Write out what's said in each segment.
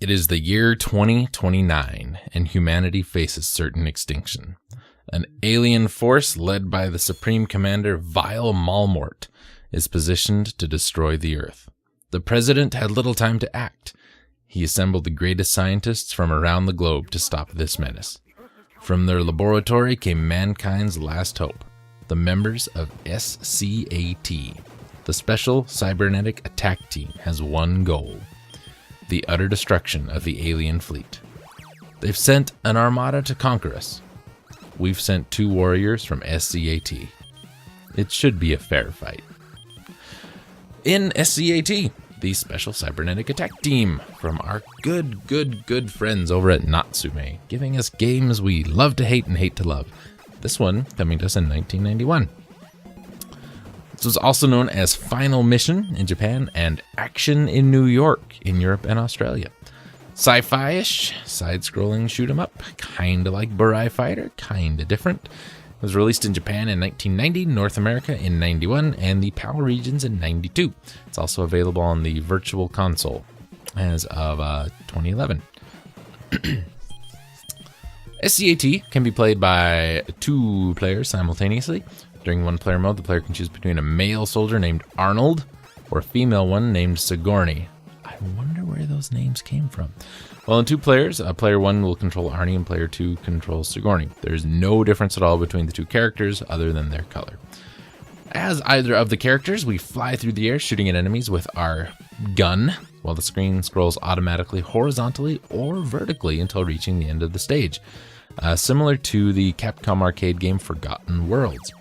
It is the year 2029, and humanity faces certain extinction. An alien force led by the Supreme Commander Vile Malmort is positioned to destroy the Earth. The president had little time to act. He assembled the greatest scientists from around the globe to stop this menace. From their laboratory came mankind's last hope, the members of S.C.A.T. The Special Cybernetic Attack Team has one goal: the utter destruction of the alien fleet. They've sent an armada to conquer us. We've sent 2 warriors from S.C.A.T. It should be a fair fight. In S.C.A.T, the Special Cybernetic Attack Team from our good friends over at Natsume, giving us games we love to hate and hate to love. This one coming to us in 1991. This was also known as Final Mission in Japan and Action in New York in Europe and Australia. Sci-fi-ish, side-scrolling shoot-'em-up, kinda like Burai Fighter, kinda different. It was released in Japan in 1990, North America in 91, and the PAL regions in 92. It's also available on the Virtual Console as of 2011. S.C.A.T. can be played by 2 players simultaneously. During one-player mode, the player can choose between a male soldier named Arnold or a female one named Sigourney. I wonder where those names came from. Well, in 2 players, player 1 will control Arnie and player 2 controls Sigourney. There's no difference at all between the 2 characters other than their color. As either of the characters, we fly through the air shooting at enemies with our gun, while the screen scrolls automatically horizontally or vertically until reaching the end of the stage, similar to the Capcom arcade game Forgotten Worlds.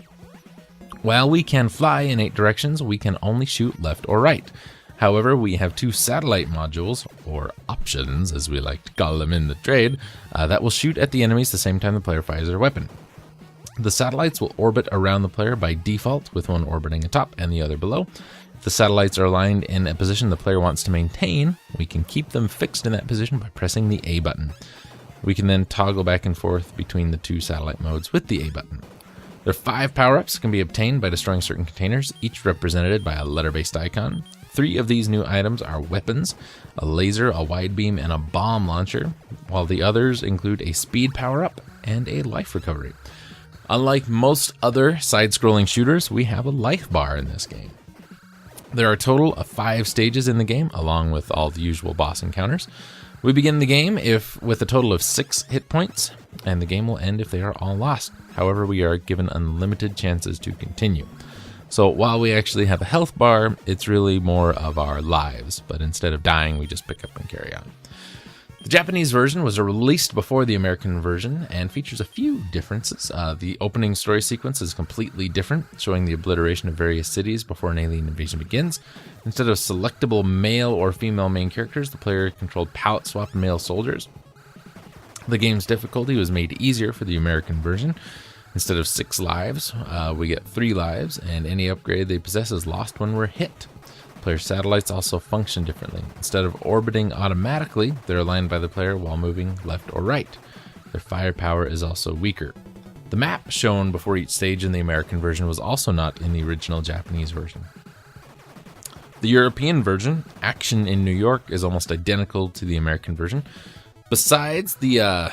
While we can fly in 8 directions, we can only shoot left or right. However, we have 2 satellite modules, or options as we like to call them in the trade, that will shoot at the enemies the same time the player fires their weapon. The satellites will orbit around the player by default, with one orbiting atop and the other below. If the satellites are aligned in a position the player wants to maintain, we can keep them fixed in that position by pressing the A button. We can then toggle back and forth between the 2 satellite modes with the A button. There are 5 power-ups that can be obtained by destroying certain containers, each represented by a letter-based icon. 3 of these new items are weapons, a laser, a wide beam, and a bomb launcher, while the others include a speed power-up and a life recovery. Unlike most other side-scrolling shooters, we have a life bar in this game. There are a total of 5 stages in the game, along with all the usual boss encounters. We begin the game with a total of 6 hit points, and the game will end if they are all lost. However, we are given unlimited chances to continue. So while we actually have a health bar, it's really more of our lives, but instead of dying, we just pick up and carry on. The Japanese version was released before the American version and features a few differences. The opening story sequence is completely different, showing the obliteration of various cities before an alien invasion begins. Instead of selectable male or female main characters, the player controlled palette-swapped male soldiers. The game's difficulty was made easier for the American version. Instead of 6 lives, we get 3 lives, and any upgrade they possess is lost when we're hit. Player satellites also function differently. Instead of orbiting automatically, they're aligned by the player while moving left or right. Their firepower is also weaker. The map shown before each stage in the American version was also not in the original Japanese version. The European version, Action in New York, is almost identical to the American version. Besides the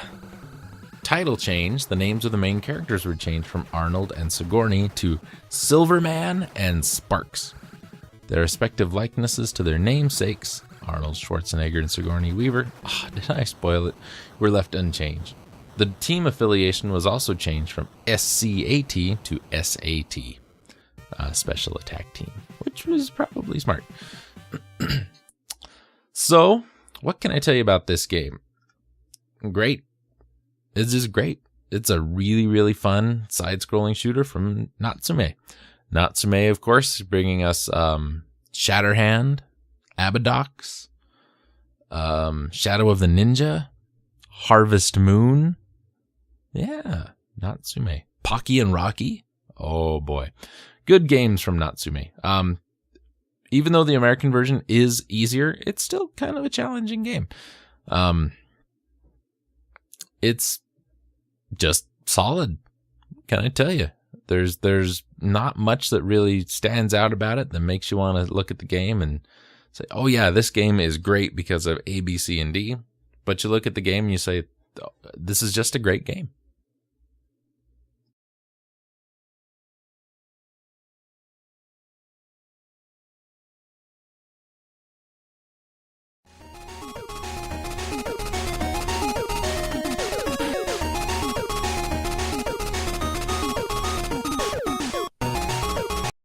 title change, the names of the main characters were changed from Arnold and Sigourney to Silverman and Sparks. Their respective likenesses to their namesakes, Arnold Schwarzenegger and Sigourney Weaver, did I spoil it? Were left unchanged. The team affiliation was also changed from S.C.A.T. to S.A.T. Special Attack Team, which was probably smart. So, what can I tell you about this game? Great. It's just great. It's a really, really fun side-scrolling shooter from Natsume. Natsume, of course, bringing us Shatterhand, Abadox, Shadow of the Ninja, Harvest Moon. Yeah, Natsume. Pocky and Rocky. Oh, boy. Good games from Natsume. Even though the American version is easier, it's still kind of a challenging game. It's just solid. Can I tell you? There's not much that really stands out about it that makes you want to look at the game and say, oh yeah, this game is great because of A, B, C, and D. But you look at the game and you say, this is just a great game.